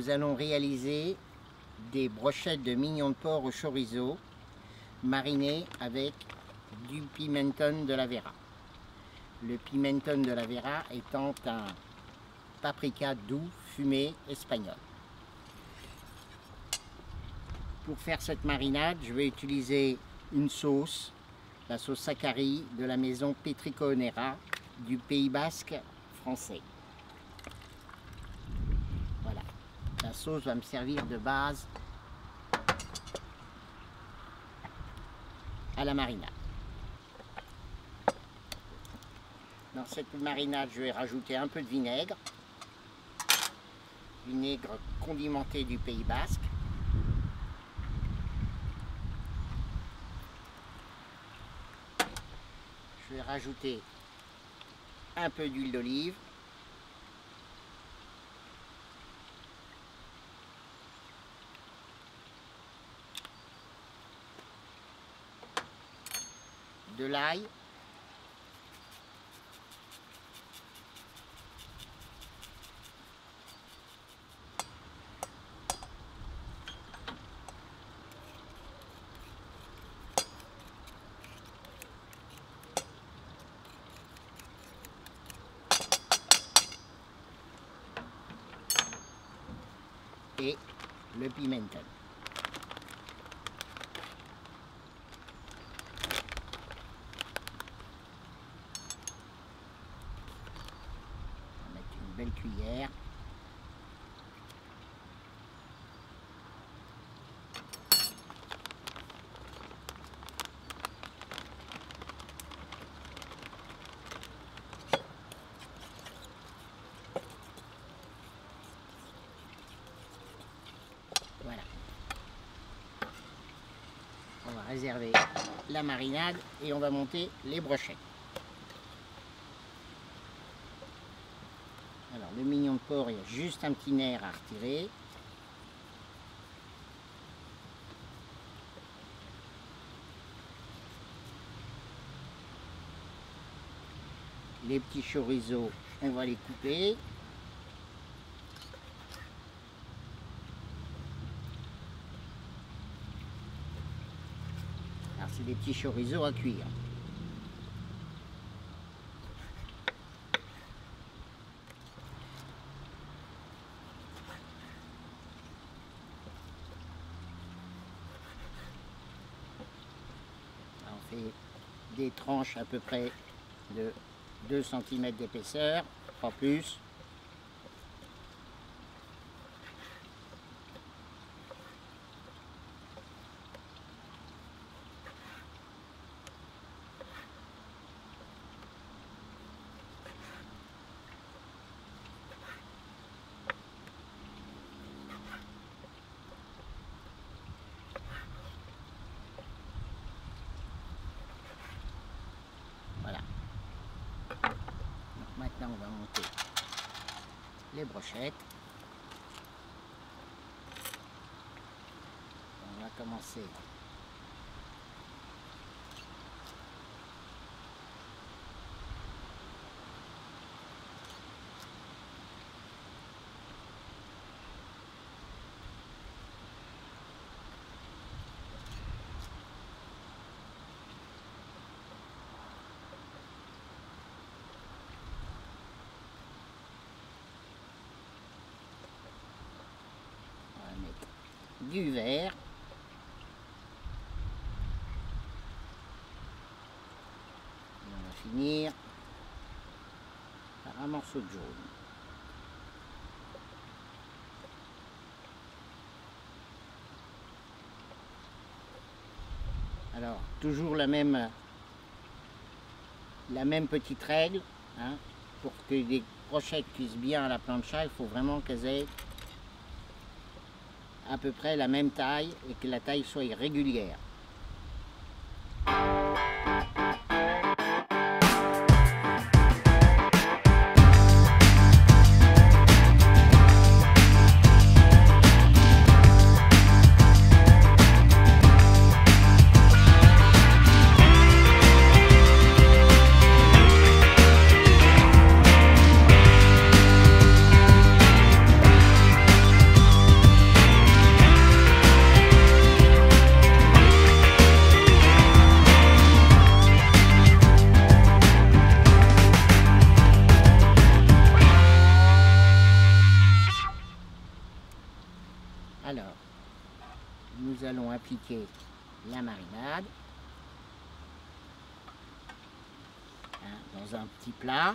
nous allons réaliser des brochettes de mignons de porc au chorizo marinées avec du pimentón de la Vera. Le pimentón de la Vera étant un paprika doux fumé espagnol. Pour faire cette marinade, je vais utiliser une sauce, la sauce Saccari de la maison Petriconera du Pays Basque français. Voilà, la sauce va me servir de base à la marinade. Dans cette marinade, je vais rajouter un peu de vinaigre condimenté du Pays Basque. Je vais rajouter un peu d'huile d'olive. De l'ail. Et le pimentón. On va mettre une belle cuillère. Voilà. On va réserver la marinade et on va monter les brochettes. Alors le mignon de porc, il y a juste un petit nerf à retirer. Les petits chorizo, on va les couper. Alors c'est des petits chorizo à cuire. Alors on fait des tranches à peu près de 2 cm d'épaisseur, pas plus. Voilà. Donc maintenant on va monter les brochettes. On va commencer du vert. Et on va finir par un morceau de jaune. Alors, toujours la même petite règle, hein, pour que les brochettes cuisent bien à la plancha, il faut vraiment qu'elles aient à peu près la même taille et que la taille soit régulière. nous allons appliquer la marinade dans un petit plat.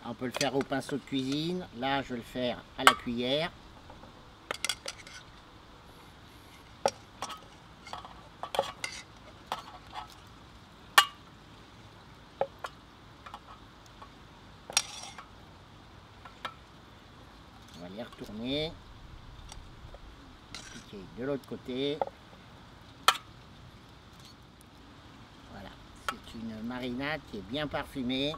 On peut le faire au pinceau de cuisine. Là, je vais le faire à la cuillère. On va les retourner. Appliquer de l'autre côté. Voilà. C'est une marinade qui est bien parfumée.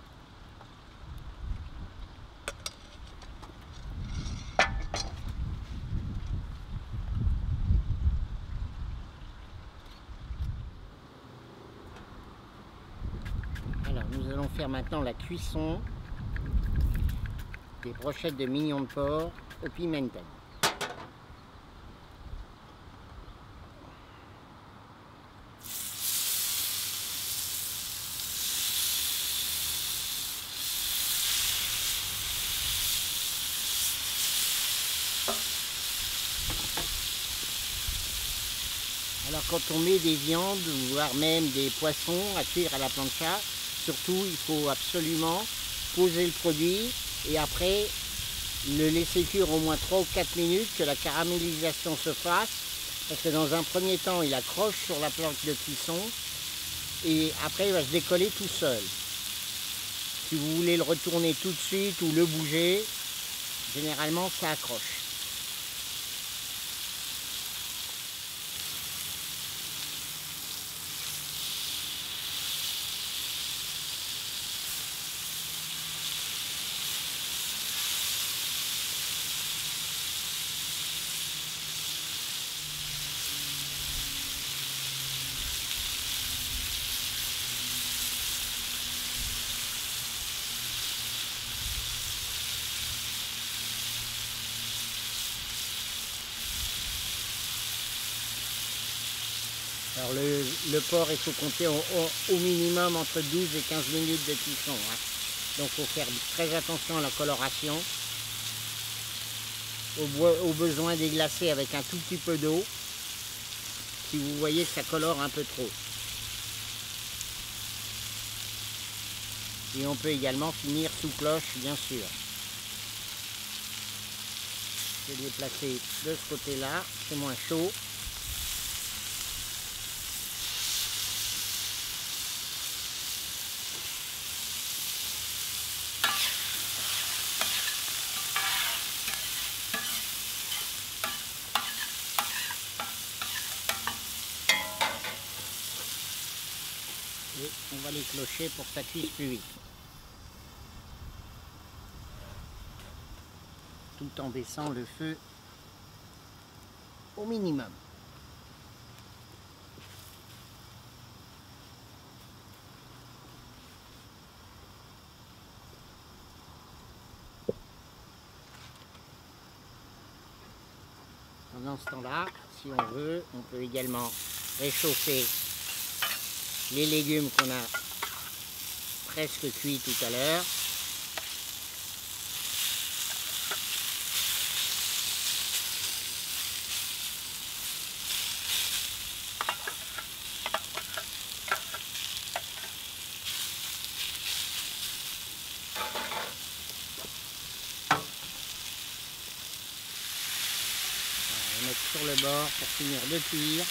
Alors nous allons faire maintenant la cuisson des brochettes de mignons de porc au pimenton. Alors quand on met des viandes, voire même des poissons à cuire à la plancha, surtout il faut absolument poser le produit et après le laisser cuire au moins 3 ou 4 minutes, que la caramélisation se fasse, parce que dans un premier temps il accroche sur la planche de cuisson et après il va se décoller tout seul. Si vous voulez le retourner tout de suite ou le bouger, généralement ça accroche. Alors le porc, il faut compter au minimum entre 12 et 15 minutes de cuisson. Donc il faut faire très attention à la coloration. Au besoin déglacer avec un tout petit peu d'eau. Si vous voyez que ça colore un peu trop. Et on peut également finir sous cloche, bien sûr. Je vais les placer de ce côté-là, c'est moins chaud. Et on va les clocher pour que ça cuise plus vite. Tout en baissant le feu au minimum. Pendant ce temps-là, si on veut, on peut également réchauffer les légumes qu'on a presque cuits tout à l'heure. On va mettre sur le bord pour finir de cuire.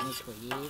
Nettoyer.